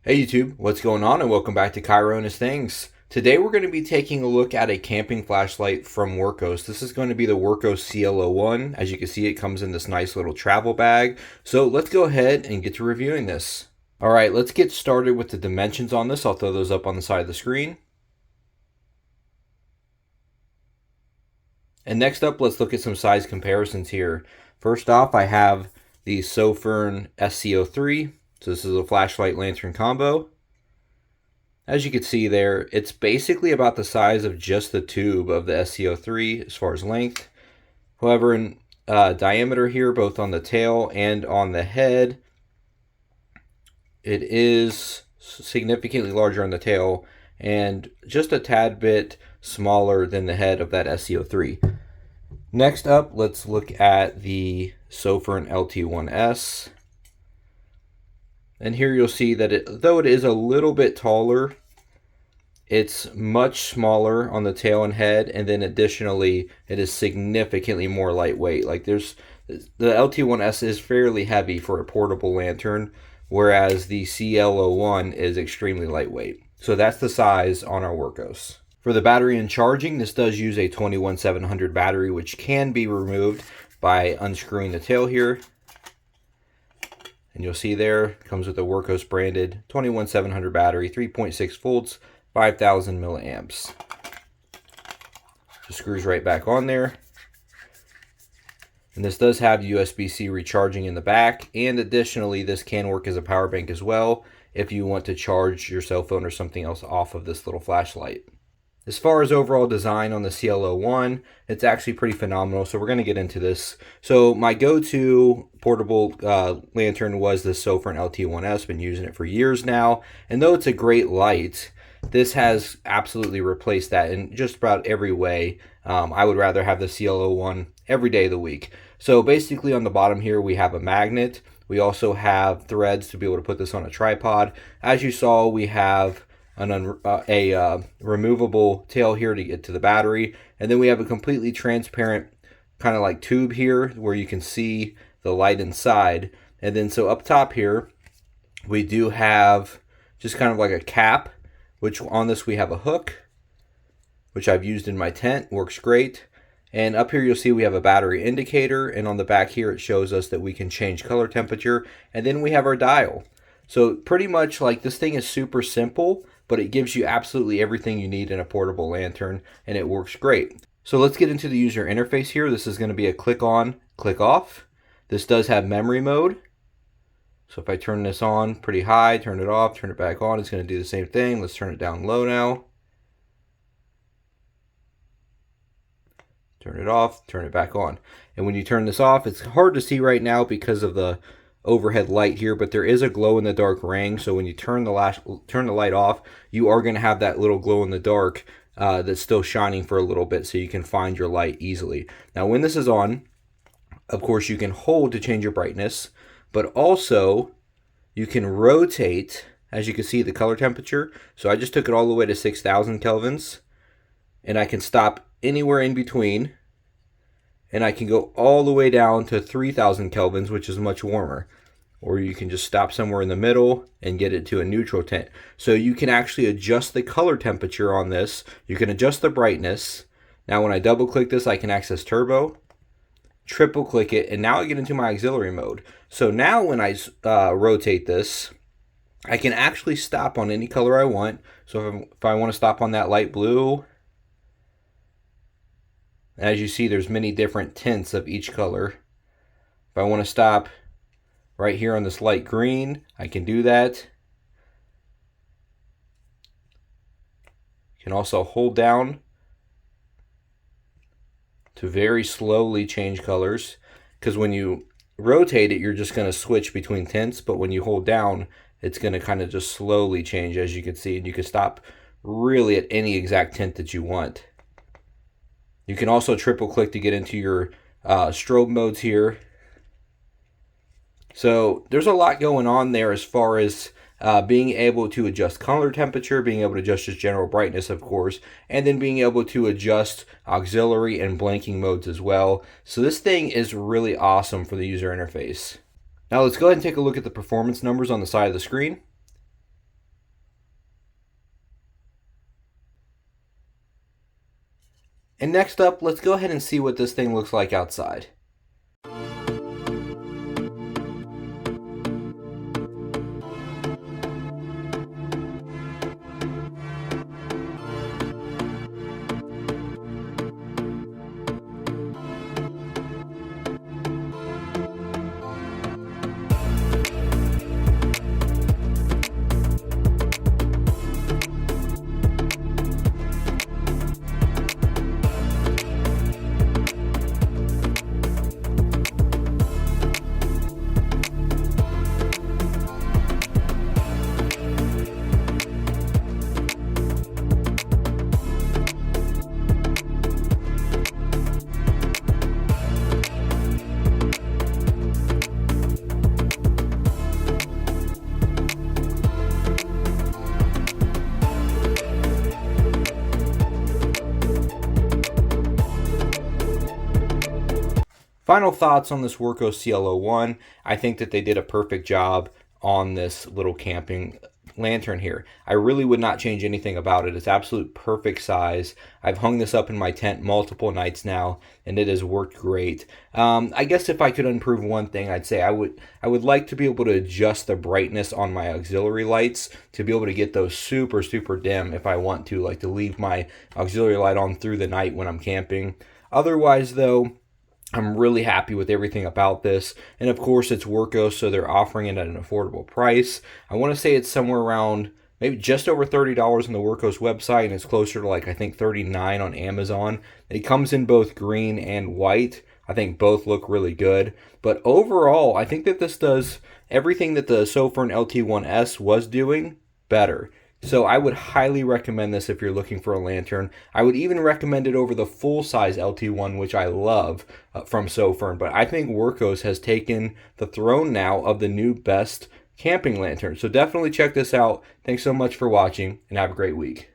Hey YouTube, what's going on, and welcome back to Chironus Things. Today we're going to be taking a look at a camping flashlight from Wurkkos. This is going to be the Wurkkos CL01. As you can see, it comes in this nice little travel bag. So let's go ahead and get to reviewing this. Alright, let's get started with the dimensions on this. I'll throw those up on the side of the screen. And next up, let's look at some size comparisons here. First off, I have the Wurkkos SC03. So this is a flashlight lantern combo. As you can see there, it's basically about the size of just the tube of the SC03 as far as length. However, in diameter here, both on the tail and on the head, it is significantly larger on the tail and just a tad bit smaller than the head of that SC03. Next up, let's look at the Wurkkos LT1S. And here you'll see that though it is a little bit taller, it's much smaller on the tail and head, and then additionally, it is significantly more lightweight. Like the LT1S is fairly heavy for a portable lantern, whereas the CL01 is extremely lightweight. So that's the size on our Wurkkos. For the battery and charging, this does use a 21700 battery, which can be removed by unscrewing the tail here. And you'll see there, it comes with a Wurkkos branded 21700 battery, 3.6 volts, 5000 milliamps. Just screws right back on there. And this does have USB-C recharging in the back, and additionally, this can work as a power bank as well if you want to charge your cell phone or something else off of this little flashlight. As far as overall design on the CL01, it's actually pretty phenomenal, so we're going to get into this. So my go-to portable lantern was the Wurkkos LT1S. Been using it for years now, and though it's a great light, this has absolutely replaced that in just about every way. I would rather have the CL01 every day of the week. So basically on the bottom here, we have a magnet. We also have threads to be able to put this on a tripod. As you saw, we have a removable tail here to get to the battery, and then we have a completely transparent kind of like tube here where you can see the light inside. And then so up top here we do have just kind of like a cap, which on this we have a hook, which I've used in my tent, works great. And up here you'll see we have a battery indicator, and on the back here it shows us that we can change color temperature, and then we have our dial. So pretty much like this thing is super simple, but it gives you absolutely everything you need in a portable lantern, and it works great. So let's get into the user interface here. This is going to be a click on, click off. This does have memory mode. So if I turn this on pretty high, turn it off, turn it back on, it's going to do the same thing. Let's turn it down low now. Turn it off, turn it back on. And when you turn this off, it's hard to see right now because of the overhead light here, but there is a glow in the dark ring. So when you turn the light off, you are going to have that little glow in the dark that's still shining for a little bit, so you can find your light easily. Now when this is on, of course you can hold to change your brightness, but also you can rotate, as you can see, the color temperature. So I just took it all the way to 6000 kelvins, and I can stop anywhere in between, and I can go all the way down to 3000 kelvins, which is much warmer. Or you can just stop somewhere in the middle and get it to a neutral tint. So you can actually adjust the color temperature on this. You can adjust the brightness. Now when I double click this, I can access turbo, triple click it, and now I get into my auxiliary mode. So now when I rotate this, I can actually stop on any color I want. So if I want to stop on that light blue, as you see, there's many different tints of each color. If I want to stop right here on this light green, I can do that. You can also hold down to very slowly change colors, because when you rotate it, you're just going to switch between tints, but when you hold down, it's going to kind of just slowly change, as you can see, and you can stop really at any exact tint that you want. You can also triple click to get into your strobe modes here. So there's a lot going on there as far as being able to adjust color temperature, being able to adjust just general brightness, of course, and then being able to adjust auxiliary and blanking modes as well. So this thing is really awesome for the user interface. Now let's go ahead and take a look at the performance numbers on the side of the screen. And next up, let's go ahead and see what this thing looks like outside. Final thoughts on this Wurkkos CL01. I think that they did a perfect job on this little camping lantern here. I really would not change anything about it. It's absolute perfect size. I've hung this up in my tent multiple nights now, and it has worked great. I guess if I could improve one thing, I'd say I would like to be able to adjust the brightness on my auxiliary lights to be able to get those super dim if I want to, like to leave my auxiliary light on through the night when I'm camping. Otherwise, though, I'm really happy with everything about this. And of course, it's Wurkkos, so they're offering it at an affordable price. I want to say it's somewhere around maybe just over $30 on the Wurkkos website, and it's closer to like, I think, $39 on Amazon. It comes in both green and white. I think both look really good. But overall, I think that this does everything that the Sofirn LT1S was doing better. So I would highly recommend this if you're looking for a lantern. I would even recommend it over the full-size LT1, which I love from Sofirn. But I think Wurkkos has taken the throne now of the new best camping lantern. So definitely check this out. Thanks so much for watching, and have a great week.